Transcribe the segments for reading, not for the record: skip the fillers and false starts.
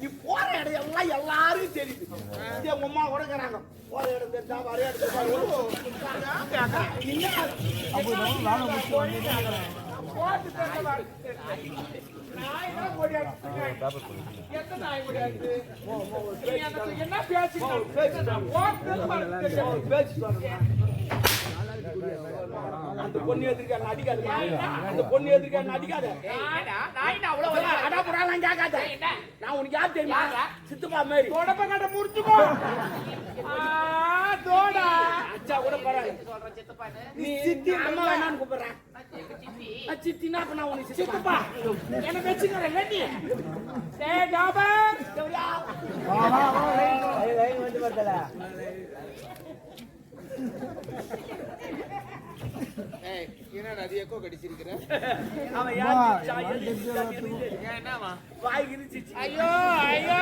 நீ போற இடம் எல்லாம் எல்லாருக்கும் தெரியுது. உங்க அம்மா கூட இருக்கிறாங்க. போற இடம் தெரிஞ்சா வர இடத்துல என்ன அந்த பொண்ணு எதிர்க்க அடிக்காது. அந்த பொண்ணு எதிர்க்க அடிக்காத. கேட்காத. நான் உனக்கு யார் தெரியுமா? சித்தப்பா மாதிரி உடம்ப கட்ட முடிச்சுக்கோ. அச்சா கூட பரவாயில்ல. நீ சித்தி அம்மா வேணான்னு கூப்பிடுறேன். சித்தினா அப்ப நான் உனக்கு சித்தப்பா என்ன வச்சுக்கிறேன். என்னடா அது எக்கோ கடிச்சிருக்கிற? அவன் வாய் இருந்துச்சு. ஐயோ ஐயோ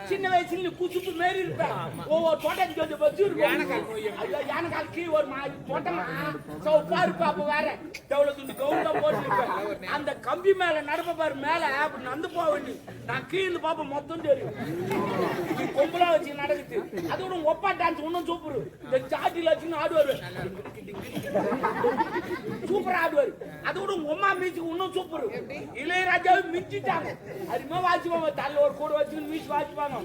சின்ன வயசுல குசுப்பு மாரி இருப்ப. ஒவ்வொரு அந்த கம்பி மேல நடப்ப பாரு. மேல அப்படி நடந்து போக வேண்டி நான் கீழே பாப்ப மொத்தம் தெரியும். கொம்பலா வச்சு நடக்குது. அதோட ஒப்பா டான்ஸ் இன்னும் சூப்பர். இந்த சாட்டில வச்சு ஆடுவாரு. சூப்பரா ஆடுவாரு. அதோட உமா மியூசிக் இன்னும் சூப்பர். இளையராஜாவை மிஞ்சிட்டாங்க. அருமா வாசிப்பாங்க. தள்ள ஒரு கூட வச்சு மியூசிக் வாசிப்பாங்க.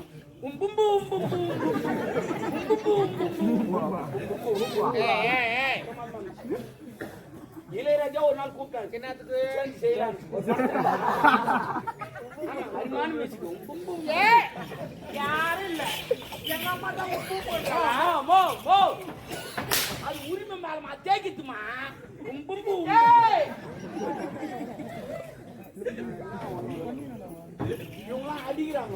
இளையராஜா ஒரு நாள் கூப்பிட்டாரு. என்னத்துக்கு செய்யலாம்? யாரும் இல்ல. எங்க அம்மா தான் அது உரிமை மேலமா தேக்கித்துமா. இவங்களாம் அடிக்கிறாங்க.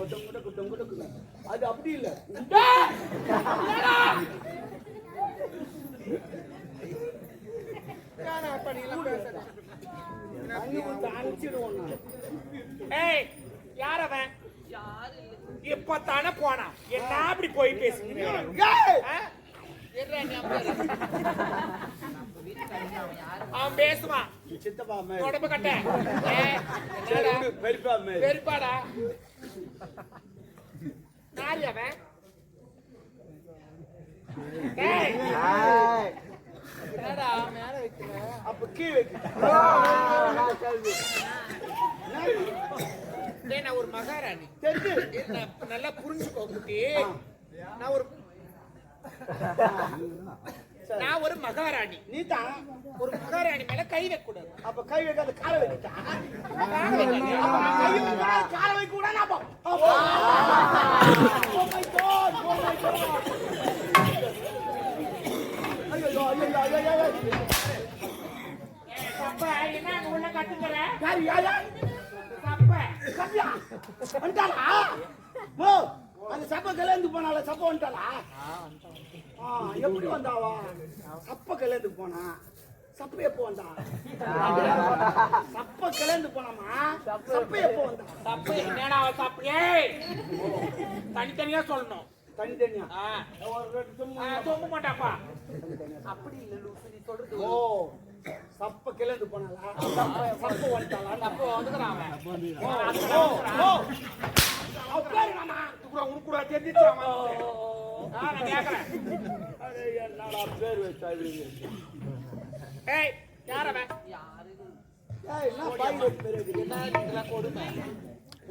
அது அப்படி இல்ல. யார் அவன்? இப்பத்தானே போனா. என்ன அப்படி போய் பேசுங்க. அவன் பேசுவான். சித்தப்பா உடம்பு கட்ட வெறுப்பாடா. யாரு அவன்? அப்ப கீழ் நான் ஒரு மகாராணி தெரிஞ்சு நல்லா புரிஞ்சுக்கோ குட்டி. நான் ஒரு மகாராணி. நீ தான் ஒரு மகாராணி மேல கை வைக்க கூடாது. அப்ப கை வைக்காத கால வைக்க. கால வைக்க கூடாது. உள்ள கட்டுக்கிற அந்த சப்ப கல்யாணத்து போனால சப்ப வந்துட்டாளா? எப்படி வந்தாவா? சப்ப கல்யாணத்துக்கு போனா. சப்ப எப்போ வந்தா? சப்ப கல்யாணத்துக்கு போனாமா? சப்ப எப்போ வந்தா? சப்ப என்னடா சப்ப? தனித்தனியா சொல்லணும். தனித்தனியா சொல்ல மாட்டாப்பா. அப்படி இல்ல சொல்றது. ஓ சப்ப கிளந்து போனாலா? சப்ப வந்துட்டாளா? சப்ப வந்துக்கிறான் அவன். உனக்கு கூட தெரிஞ்சிச்சாமா? நான் கேக்குறேன். என்னடா பேர் வச்சா? ஏய் யார் அவன்?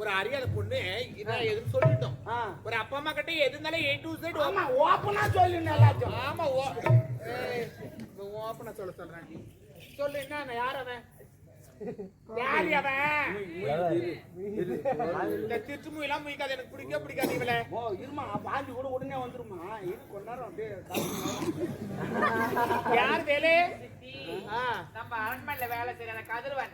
ஒரு அறியாத பொண்ணு இதான் எதுன்னு சொல்லிட்டோம். ஒரு அப்பா அம்மா கிட்ட எது இருந்தாலும் A to Z ஓப்பனா சொல்லுங்க எல்லாத்தையும். ஆமா ஓப்பனா சொல்றேன். சொல்லு என்ன யார் அவன்? யார் அவன்? இந்த திருச்சி எல்லாம் முடிக்காது. எனக்கு பிடிக்காது இவள. இருமா பாண்டி கூட உடனே வந்துருமா. இது கொஞ்ச நேரம் அப்படியே யார் வேலை? நம்ம அரண்மனையில வேலை செய்யற கதிரவன்.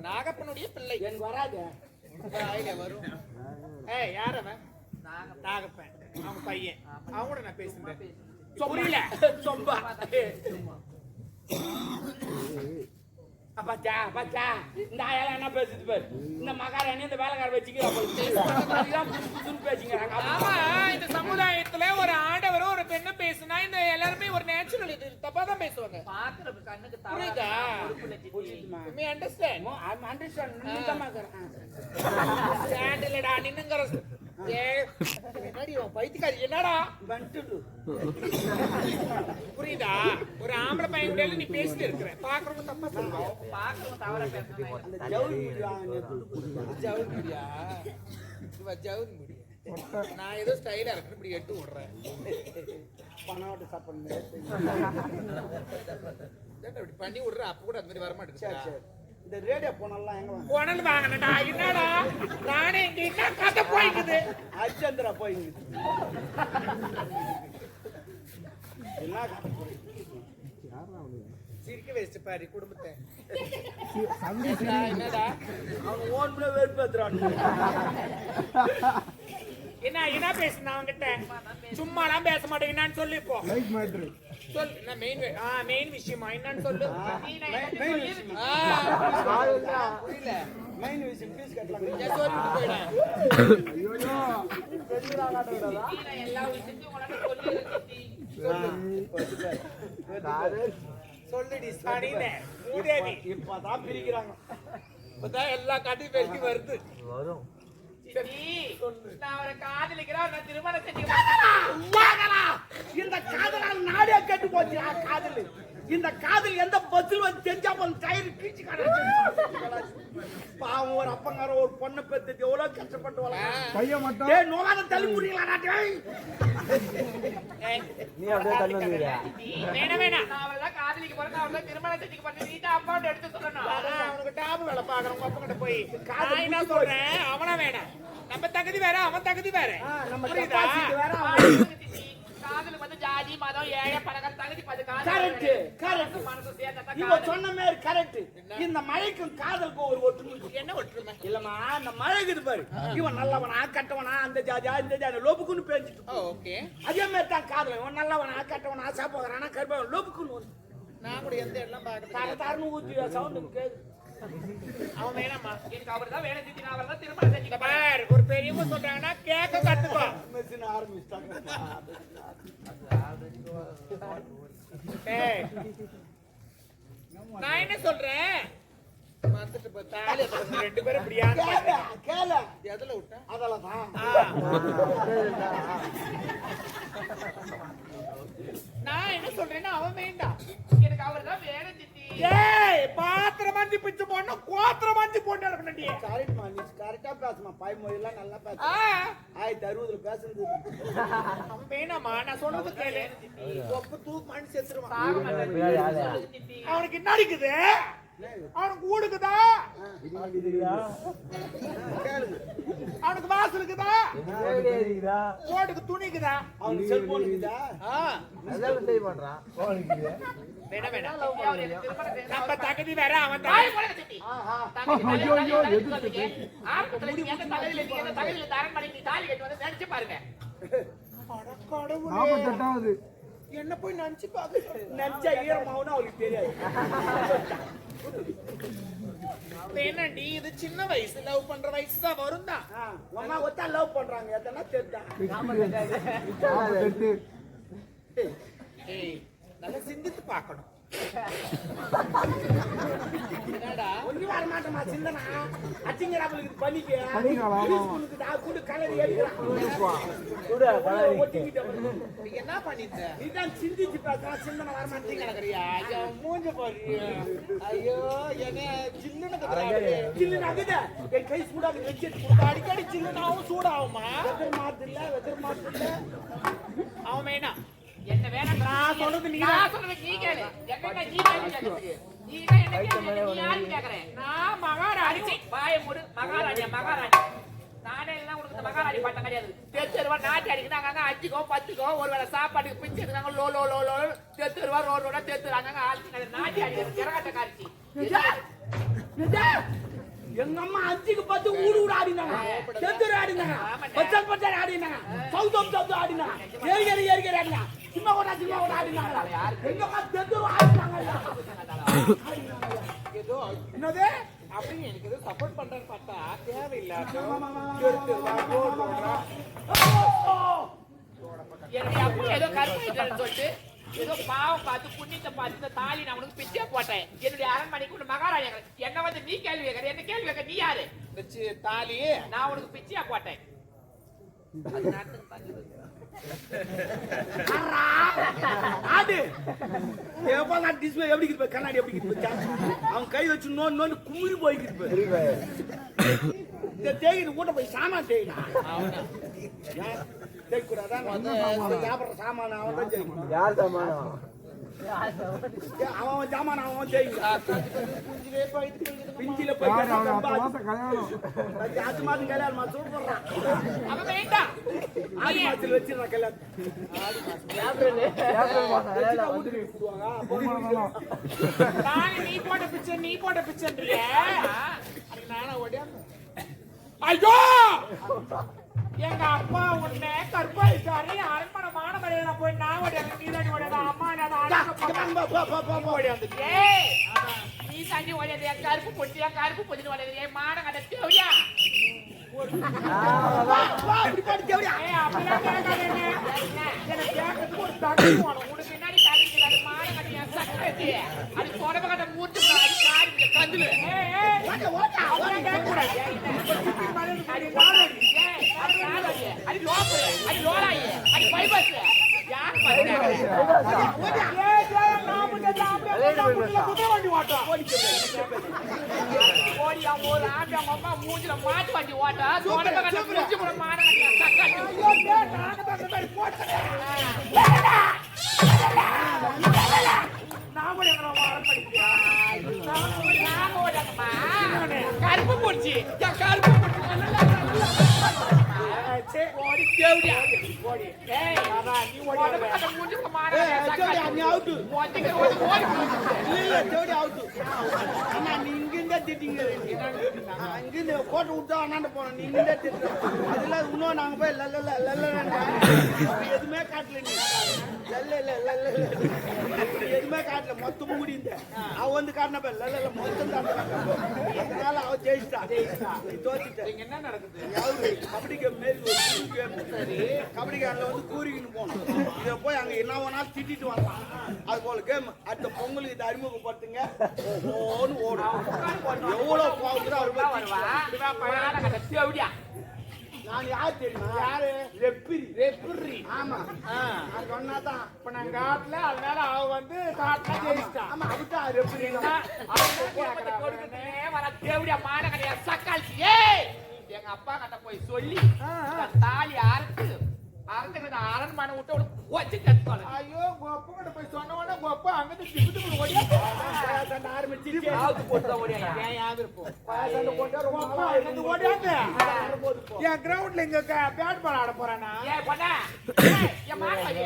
நாகப்பனுடைய பிள்ளை. எனக்கு வராது. வரும். யார் அவன்? நாகப்பன். அவங்க பையன். அவங்க கூட நான் பேசுறேன். புரியல. சொம்பா பாச்சா பாச்சா இந்த ஆயால என்ன பேசுது பாரு இந்த மகாராணி இந்த வேலைக்கார வச்சுக்கிறா பேசிக்கிறாங்க. ஆமா, இந்த சமுதாயத்துல ஒரு ஆண்டவரும் ஒரு பெண்ணு பேசுனா இந்த எல்லாருமே ஒரு நேச்சுரல் இது தப்பா தான் பேசுவாங்க. பாக்குறது கண்ணுக்கு புரியுதா? Me understand? ஸ்டாண்டில்லடா நின்னுங்கற. என்னடி உன் பைத்தியக்காரி என்னடா? புரியுதா? ஒரு ஆம்பளை பையன் கூட நீ பேசிட்டு இருக்கற. பாக்குறவங்க தப்பா சொல்லுவாங்க. பாக்குறது தவறா பேசுறாங்க. ஜவுன் முடியா இவ ஜவுன் முடியா நான் ஏதோ ஸ்டைலா இருக்கு இப்படி எட்டு விடுறேன் பணம் சாப்பிடுங்க இப்படி பண்ணி விடுற அப்ப கூட அந்த மாதிரி வர மாட்டேங்குது. இந்த ரேடியோ போனெல்லாம் எங்க வாங்க போனல் வாங்கனடா. என்னடா நானே இங்க என்ன கதை போயிக்குது. அச்சந்திரா போயிங்குது என்ன கதை போயிங்குது சிரிக்க வச்சு பாரு குடும்பத்தை. என்னடா அவன் ஓன் கூட வெறுப்பேத்துறான். என்ன பேசுனா அவங்கிட்ட? சும்மாலாம் பேச மாட்டேங்கன்னு சொல்லி இப்போ சொல். என்ன மெயின் விஷயமா என்னன்னு சொல்லு. புரியல மெயின் விஷயம் பீஸ் கட்டலாம். சொல்லிட்டு போயிடா. எல்லா விஷயத்தையும் உங்களால சொல்லுடி அடினே மூதேவி. இப்பதான் பிரிக்கிறாங்க. இப்பதான் எல்லா காட்டையும் பெருக்கி வருது. நான் அவரை காதலிக்கிறேன். நான் திருமணம் செஞ்சு இந்த காதலால் நாடே கெட்டு போச்சு. காதல் இந்த காதல் எந்த பஸ்ஸில் வந்து தெரிஞ்சா டயர் கீழ்ச்சி பாவம் ஒரு அப்பங்கார ஒரு பொண்ணை பெற்று எவ்வளவு கஷ்டப்பட்டு பையன் மட்டும் நோகாத தள்ளி முடியலாம். வேணாம். நான் அவரை காதலிக்க போறேன். அவரை திருமணம் செஞ்சுக்க போறேன். நீட்டா அமௌண்ட் எடுத்து சொல்லணும். அவனுக்கு டாப் வேலை பாக்குறவங்க அப்ப கிட்ட போய் நான் என்ன சொல்றேன், அவனா வேணாம். நம்ம தகுதி வேற, அவன் தகுதி வேற. நம்ம புரியுதா? காதலுக்கு வந்து ஜாதி மதம் ஏழை பணக்கார தகுதி பது கரெக்ட் கரெக்ட் மனசு சேர்ந்தா இவ சொன்ன மாதிரி கரெக்ட். இந்த மழைக்கும் காதலுக்கும் ஒரு ஒற்றுமை. என்ன ஒற்றுமை? இல்லம்மா அந்த மழை இருக்குது பாரு. இவன் நல்லவனா கட்டவனா அந்த ஜாதியா இந்த ஜாதி லோபுக்குன்னு பேஞ்சிட்டு. ஓகே. அதே மாதிரி தான் காதல். இவன் நல்லவனா கட்டவனா சாப்பிடுறானா கருப்பவன் லோபுக்குன்னு வரும். நான் கூட எந்த எல்லாம் பாக்குறேன். தர தரன்னு ஊத்தி சவுண்ட் கேக்குது. அவன் வேணாமா? எனக்கு அவர் தான் வேணும். சித்தி நான் அவர் தான் திருமணம் செஞ்சுக்க பார், ஒரு பெரியவங்க சொல்றாங்கன்னா கேட்க கத்துக்கோ. மெஷின் ஆரம்பிச்சிட்டாங்க. ஏய், நான் என்ன சொல்றேன், வந்துட்டு பார்த்தா ரெண்டு பேரும் இப்படியா? கேள எதுல விட்டா அதெல்லாம் தான். நான் என்ன சொல்றேன்னா அவன் வேண்டாம். எனக்கு அவர் தான் வேணும் சித்தி. ஏய், பாத்திரம் மஞ்சி பிச்சு போடணும், கோத்திரம் மஞ்சி போட்டு இருக்கணும்டி. கரெக்ட்மா நீ கரெக்டா பேசுமா. பாய்மொழியெல்லாம் நல்லா பேச. 1060 பேசுறது. அவன் வேணாமா? நான் சொல்றது கேளு. ஒப்பு தூக்கு செத்துருவான். சாக மாட்டேன் சித்தி. அவனுக்கு என்ன அடிக்குது? அவனுக்கு ஊடுக்குதா? அவனுக்கு வாசல் இருக்குதா? ஓட்டுக்கு துணிக்குதா? அவனுக்கு செல்போன் இருக்குதா? வேணாம் வேணாம். அவர் எனக்கு திருமணம் செய்யணும். நம்ம தகுதி வேற, அவன் தாய் தகுதி. போடுங்க சித்தி. தகுதி சொல்றீங்க. ஆரம்பத்துல நீங்க எந்த தகுதியில இருக்கீங்க, எந்த தகுதியில தரம் பண்ணி நீ தாலி கட்டி வந்து நினைச்சு பாருங்க. என்ன போய் நினைச்சு பாக்க? நினைச்சா ஈரமாவுன்னு அவளுக்கு தெரியாது. என்னடி இது சின்ன வயசு, லவ் பண்ற வயசு தான் வரும் தான். அம்மா ஒத்தா லவ் பண்றாங்க எதனா தெரிஞ்சா. ஏய், நல்லா சிந்தித்து பார்க்கணும். என்னடா ஒண்ணு வர மாட்டேமா சிந்தனா அச்சிங்கராபலுக்கு பண்ணிக்க கூடு கலரி நீ என்ன பண்ணிட்ட? நீதான் சிந்திச்சு பேசுறா சிந்தனை வர மாட்டேங்க. ஐயோ மூஞ்ச பாரு. ஐயோ என்ன சில்லுன்னு சில்லுன்னு ஆகுது. என் கை சூடாக வச்சு அடிக்கடி சில்லுனாவும் சூடாகுமா? வெதர் மாத்து இல்ல. அவன் வேணாம். என்ன வேணாம் நான் சொல்றது நீ நான் சொல்றது நீ கேளு. என்ன நீ கேளு. நீ தான் என்ன கேளு. நீ யாரு கேக்குறேன்? நான் மகாராணி. பாய மூடு. மகாராணி. நானே எல்லாம் உனக்கு மகாராணி பட்டம் கிடையாது. தெருவா நாட்டி அடிக்குது. அங்கங்க 5கோ 10கோ ஒருவேளை சாப்பாட்டுக்கு பிச்சு எடுக்காங்க. லோ தெருவா ரோடோட தெருறாங்க. ஆளுங்க நாட்டி அடிக்கிறது கிரகட்ட காட்சி. எங்க அம்மா 5க்கு 10 ஊடு ஆடினாங்க. தெரு ஆடினாங்க. பச்சல் ஆடினாங்க. சவுத் ஆடினாங்க. ஏரிகரி ஆடினாங்க. சின்ன ஓட ஆடினாங்க. எங்க அம்மா தெரு ஆடினாங்க. ஏதோ என்னது அப்படின்னு எனக்கு ஏதோ சப்போர்ட் பண்றேன்னு பார்த்தா தேவையில்லாத என்னுடைய அப்பா ஏதோ கருப்பாயிட்டான்னு சொல்லிட்டு ஏதோ பாவம் பார்த்து புண்ணியத்தை பார்த்து இந்த தாலி நான் உனக்கு பிச்சை போட்டேன். என்னுடைய அரண்மனைக்கு உள்ள மகாராஜா என்ன வந்து நீ கேள்வி கேட்கற, என்ன கேள்வி கேட்க, நீ யாரு? தாலி நான் உனக்கு பிச்சையா போட்டேன். ஆடு எப்ப டிஸ்பிளே எப்படி இருக்கு கண்ணாடி எப்படி இருக்கு அவன் கை வச்சு நோண்டு குமிழி போய்க்கிட்டு இந்த தேய்க்கு கூட போய் சாமான் தேய்டா தேய்க்கூடாதான் சாப்பிட்ற சாமான அவன் தான் செய்யணும். யார் சாமானம் அவன் ஜாமான அவன் தேய்க்கும் பிஞ்சில போய் அது மாதிரி கல்யாணம் சூப்பர்றான் அவன் வேண்டாம் ஆடி மாசத்துல வச்சிருந்தான் கல்யாணம் நீ போட்ட பிச்சை நானும் ஓடியாங்க. ஐயோ எங்க அப்பா உன்னை கற்பாயிட்டாரு அரண்மனை மாணவரையில போய் நான் ஓடியாங்க. நீ தாண்டி ஓடியாங்க. அம்மா ஓடியாந்து நீ தண்ணி ஓடியது என் கருப்பு பொட்டின்னு ஓடியது என் மான கட்ட தேவையா அப்படிலாம் கேட்காதீங்க. எனக்கு கேட்கறதுக்கு ஒரு தகுதி வேணும். உனக்கு பின்னாடி தகுதி மான கட்ட என் சக்கரத்து அது தொடர்பு கட்ட மூட்டு காரி கந்துல அப்படிலாம் கேட்கக்கூடாது. அது லோக்கல் அது லோலாயி அது பைபஸ் யார் வண்டி ஓட்டம் ஓடி அவங்க ஒரு ஆம்பி அவங்க அம்மா மூஞ்சில மாட்டு வண்டி ஓட்ட தொடர்பு கட்ட மூஞ்சி கூட மான கருப்பு போச்சு கருப்பு ஓடி தேவடியா ஓடி ஏய் நீ ஓடி கட்ட மூஞ்சி கூட மான நீ அவுட்டு இல்ல ஜோடி அவுட்டு அண்ணா நீ இங்கிருந்தே திட்டிங்க அங்கிருந்து கோட்டை விட்டா அண்ணாண்ட போனோம் நீ இங்கிருந்தே திட்டு அதுல இன்னும் நாங்க போய் எதுவுமே காட்டல நீ எதுவுமே காட்டல மொத்தமும் முடிந்த அவ வந்து காட்டினப்ப மொத்தம் அதனால அவ ஜெயிச்சிட்டா நீ தோச்சிட்ட என்ன நடக்குது? கபடி கேம் மாரி சரி கபடி கேம்ல வந்து கூறிக்கின்னு போனோம். இதை போய் அங்க என்ன வேணாலும் திட்டிட்டு வரலாம். அது போல கேம் அடுத்த பொங்கலுக்கு இதை அறிமுகப்படுத்துங்க ஓன்னு ஓடும். எவ்வளவு கோவத்துல தேவடியா நான் யார் தெரியுமா? யாரு? ரெப்பிரி. ஆமா அது சொன்னாதான் இப்ப நான் காட்டல அதனால அவ வந்து காட்டினா ஜெயிச்சிட்டா. ஆமா அதுதான் ரெப்பிரி தேவடியா மான கடையா சக்கால் எங்க அப்பா கிட்ட போய் சொல்லி தாலி அறுத்துக்கிற அரண்மனை விட்டு வச்சு கத்துவாங்க. ஐயோ அப்பா கிட்ட போய் சொன்ன உடனே அப்பா அங்கிட்டு திப்பு ஓடியா ஆரம்பிச்சு போட்டுதான் ஓடியா என் கிரவுண்ட்ல இங்க பேட் பால் ஆட போறானா? ஏன் பண்ண என் மாட்டாங்க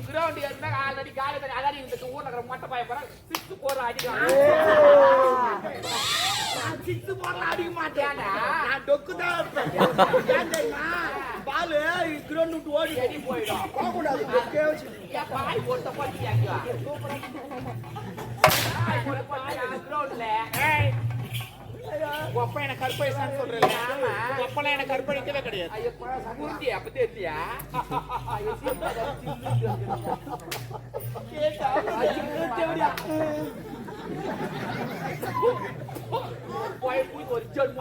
கிரவுண்ட் இருந்தா ஆல்ரெடி காலை அதாடி இந்த ஊர்ல இருக்கிற மொட்டை பாய போற சிக்ஸ் போற அடிக்கலாம். சிக்ஸ் போடலாம் அடிக்க மாட்டேன். நான் டொக்கு தான் இருப்பேன். பாலு கிரவுண்ட் விட்டு ஓடி போயிடும். போகக்கூடாது. பாய் போட்ட போட்டியா கிரவுண்ட்ல அப்பா எனக்கு கற்பழிச்சான்னு சொல்றேன். அப்பெல்லாம் எனக்கு கற்பழிக்கவே கிடையாது. குருந்தியா அப்ப தெரியா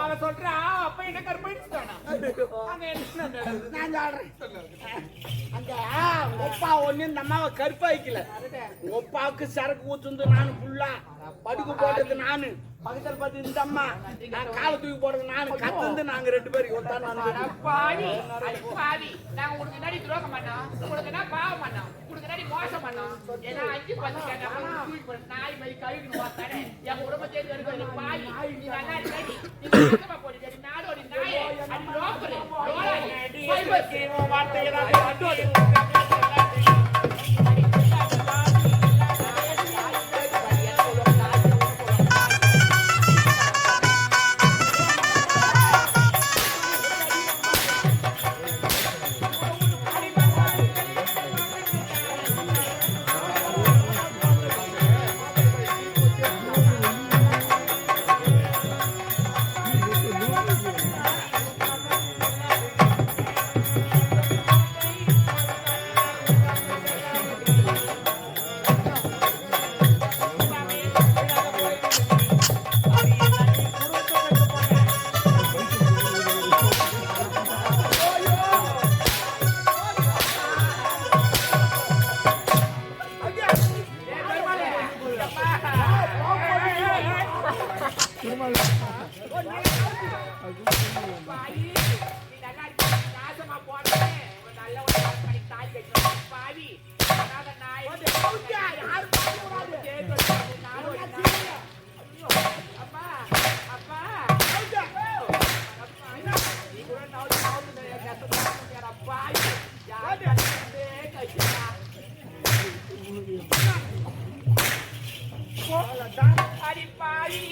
அவன் சொல்றான் அப்ப என்ன கற்பழிச்சுட்டானா? அந்த ஒப்பா ஒண்ணு இந்த அம்மாவை கருப்பாய்க்கல. ஒப்பாவுக்கு சரக்கு ஊத்துந்து நானு ஃபுல்லா படுக்கு போட்டது நானு பக்கத்துல பார்த்து இந்த அம்மா நான் காலை தூக்கி போடுறது நானு கத்துந்து நாங்க ரெண்டு பேரும் பாவி பாவி நாங்க உனக்கு முன்னாடி துரோகம் பண்ணோம், உனக்கு என்ன பாவம் பண்ணோம், உனக்கு முன்னாடி மோசம் பண்ணோம். ஏன்னா 5-10 நாய் மாதிரி கழுவி வாத்தானே என் குடும்பத்தை எடுக்க பாவி நீ நல்லா இருக்கி நீ போட்டு நாடோடி நாயே அது லோக்கல் பாவி நீ நல்லா இருக்க நாசமா போனே நல்ல ஒரு பண்ணி தாய் கட்டணும் பாவி அனாத நாய் யாரு பாக்க கூடாது அப்பா அப்பா நீ கூட பாவி யாரு கஷ்டமா அடி பாவி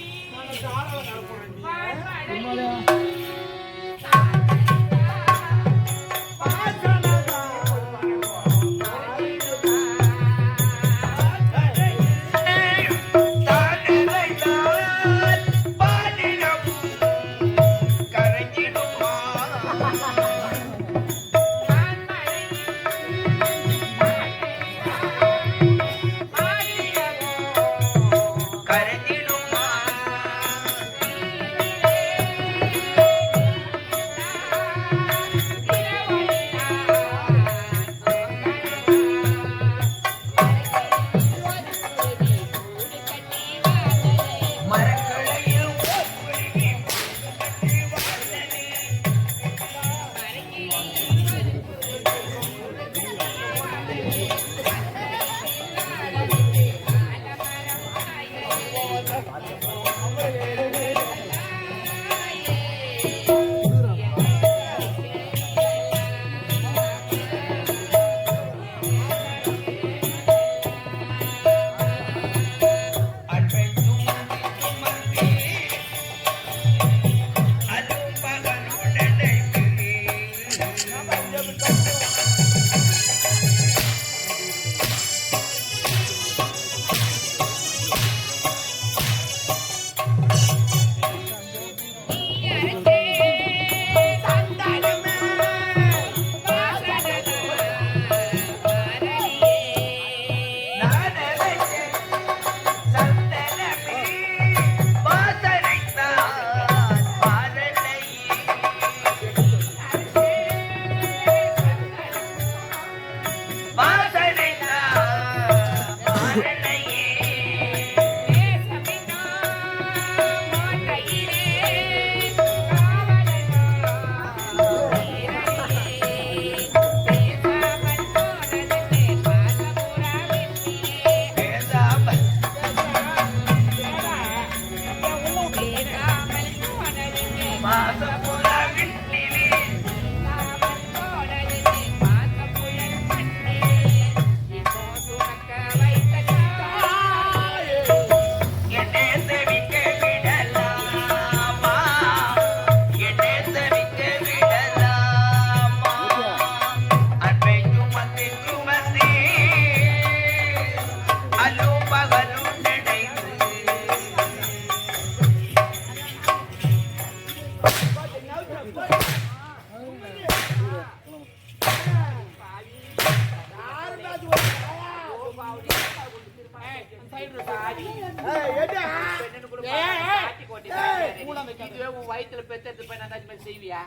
வயிற்றுல பெத்தெடுத்து போய் நான் செய்வியா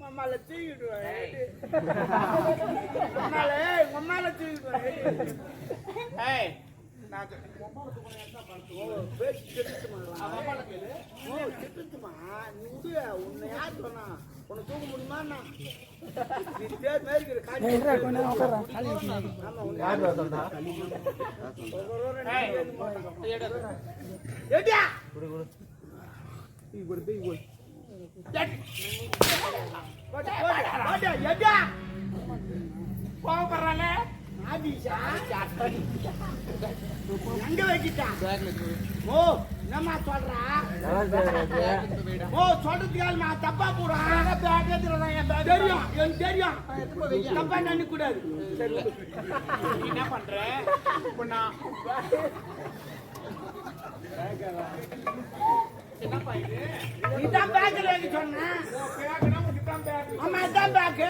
மம்மால தூக்கிடுவேன் மம்மால தூக்கிடுவேன் உன்னை யார் சொன்னா உன்னை தூக்க முடியுமா கோவப்படுறாங்க எங்க வைக்கிட்டான் ஓ என்னம்மா சொல்றா ஓ சொல்றதுக்கு நான் தப்பா போறேன் தெரியும் எனக்கு தெரியும் தப்பா நினைக்க கூடாது என்ன பண்ற இப்ப நான் என்னப்பா இது இதான் பேக்கல சொன்னேன் ஆமா இதான் பேக்கு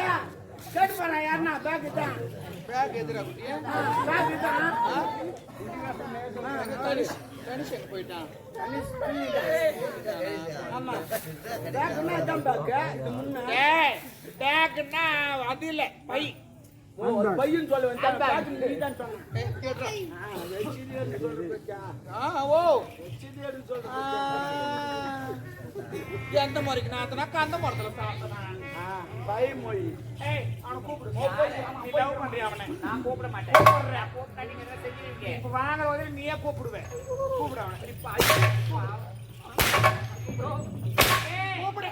கேட்டு போறேன் யாருன்னா பேக்கு தான் பேக் எதிரா குட்டியா பேக்கு தான் கணிஷன் போயிட்டான் ஆமா பேக்குன்னா இதான் பேக்கு இது முன்ன பேக்குன்னா அது இல்ல பை பையன் சொல்ல வந்தேன் பேக்கு நீதான் சொன்னேன் ஓ எந்த முறைக்கு நாத்தனா கந்த மரத்துல சாப்பிட்டனா பயமொழி. ஏய் அவனை கூப்பிடு நீ லவ் பண்றியா அவனை நான் கூப்பிட மாட்டேன் நான் கூப்பிட்டா நீங்க என்ன செஞ்சுருவீங்க இப்ப வாங்குற உதவி நீயே கூப்பிடுவேன் கூப்பிடு அவனை இப்ப ஐயோ. கூப்பிடு